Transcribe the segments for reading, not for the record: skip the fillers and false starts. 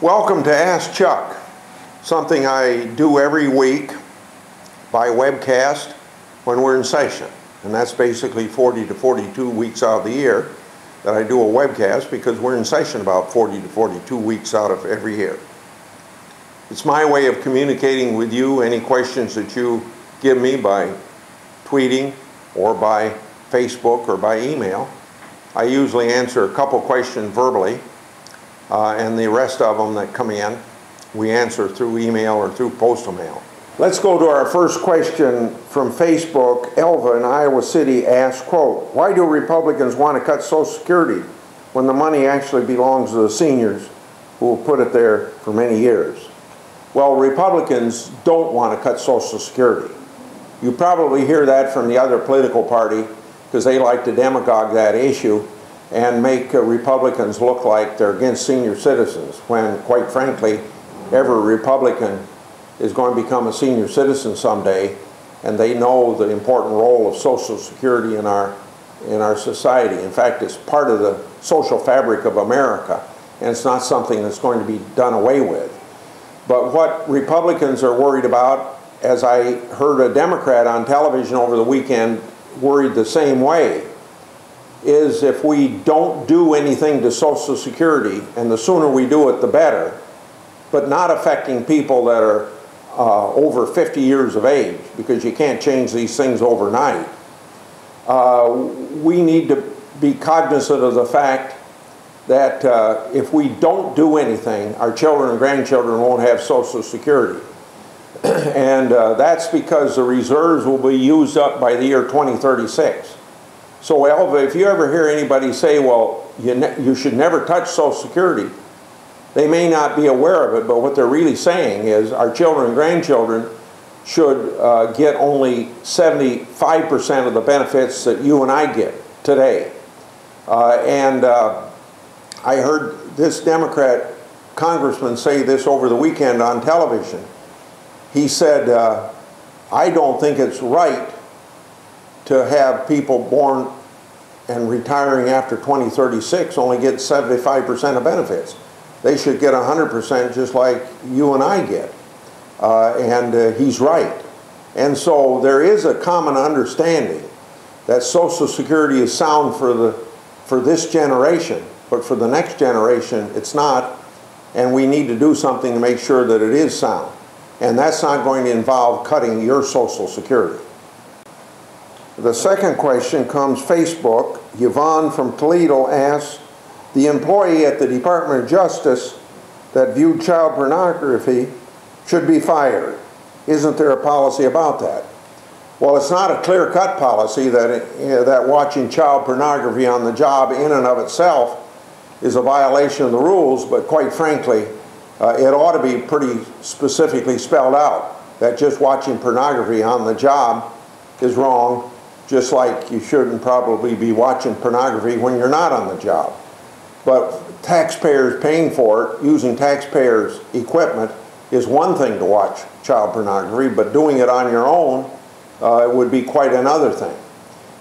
Welcome to Ask Chuck, something I do every week by webcast when we're in session. And that's basically 40 to 42 weeks out of the year that I do a webcast, because we're in session about 40 to 42 weeks out of every year. It's my way of communicating with you any questions that you give me by tweeting or by Facebook or by email. I usually answer a couple questions verbally, and the rest of them that come in, we answer through email or through postal mail. Let's go to our first question from Facebook. Elva in Iowa City asks, quote, "Why do Republicans want to cut Social Security when the money actually belongs to the seniors who have put it there for many years?" Well, Republicans don't want to cut Social Security. You probably hear that from the other political party because they like to demagogue that issue and make Republicans look like they're against senior citizens, when, quite frankly, every Republican is going to become a senior citizen someday, and they know the important role of Social Security in our society. In fact, it's part of the social fabric of America, and it's not something that's going to be done away with. But what Republicans are worried about, as I heard a Democrat on television over the weekend worried the same way, is if we don't do anything to Social Security, and the sooner we do it the better, but not affecting people that are over 50 years of age, because you can't change these things overnight. We need to be cognizant of the fact that if we don't do anything, our children and grandchildren won't have Social Security. And that's because the reserves will be used up by the year 2036. So, Elva, if you ever hear anybody say, well, you should never touch Social Security, they may not be aware of it, but what they're really saying is our children and grandchildren should get only 75% of the benefits that you and I get today. I heard this Democrat congressman say this over the weekend on television. He said, I don't think it's right to have people born and retiring after 2036 only get 75% of benefits. They should get 100% just like you and I get. He's right. And so there is a common understanding that Social Security is sound for this generation, but for the next generation it's not, and we need to do something to make sure that it is sound. And that's not going to involve cutting your Social Security. The second question comes Facebook. Yvonne from Toledo asks, the employee at the Department of Justice that viewed child pornography should be fired. Isn't there a policy about that? Well, it's not a clear-cut policy that watching child pornography on the job in and of itself is a violation of the rules, but quite frankly, it ought to be pretty specifically spelled out that just watching pornography on the job is wrong, just like you shouldn't probably be watching pornography when you're not on the job. But taxpayers paying for it, using taxpayers' equipment, is one thing to watch child pornography, but doing it on your own would be quite another thing.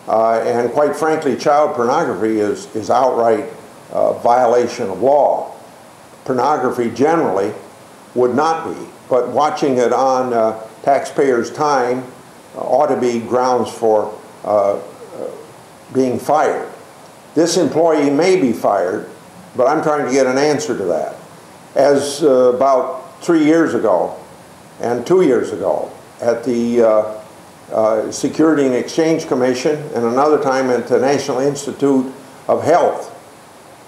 And quite frankly, child pornography is outright violation of law. Pornography generally would not be, but watching it on taxpayers' time ought to be grounds for being fired. This employee may be fired, but I'm trying to get an answer to that. As about 3 years ago and 2 years ago at the Security and Exchange Commission, and another time at the National Institute of Health,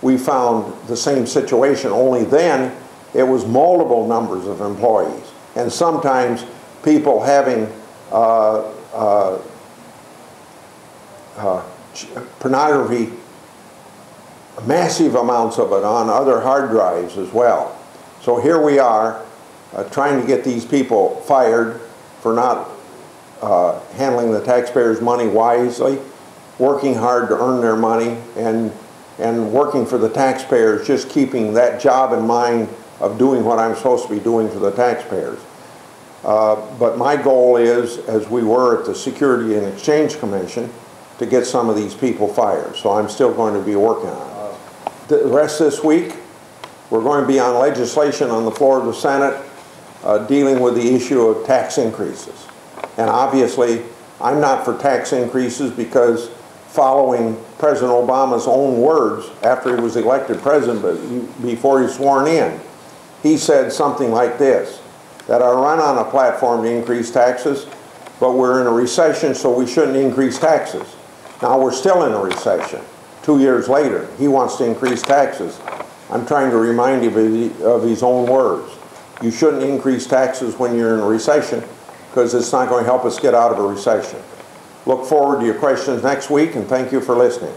we found the same situation, only then it was multiple numbers of employees, and sometimes people having pornography, massive amounts of it on other hard drives as well. So here we are trying to get these people fired for not handling the taxpayers' money wisely, working hard to earn their money, and working for the taxpayers, just keeping that job in mind of doing what I'm supposed to be doing for the taxpayers. But my goal is, as we were at the Security and Exchange Commission, to get some of these people fired. So I'm still going to be working on it. The rest of this week, We're going to be on legislation on the floor of the Senate dealing with the issue of tax increases. And obviously, I'm not for tax increases because following President Obama's own words after he was elected president, but before he's sworn in, he said something like this, that I run on a platform to increase taxes, but we're in a recession, so we shouldn't increase taxes. Now we're still in a recession. 2 years later, he wants to increase taxes. I'm trying to remind you of his own words. You shouldn't increase taxes when you're in a recession because it's not going to help us get out of a recession. Look forward to your questions next week, and thank you for listening.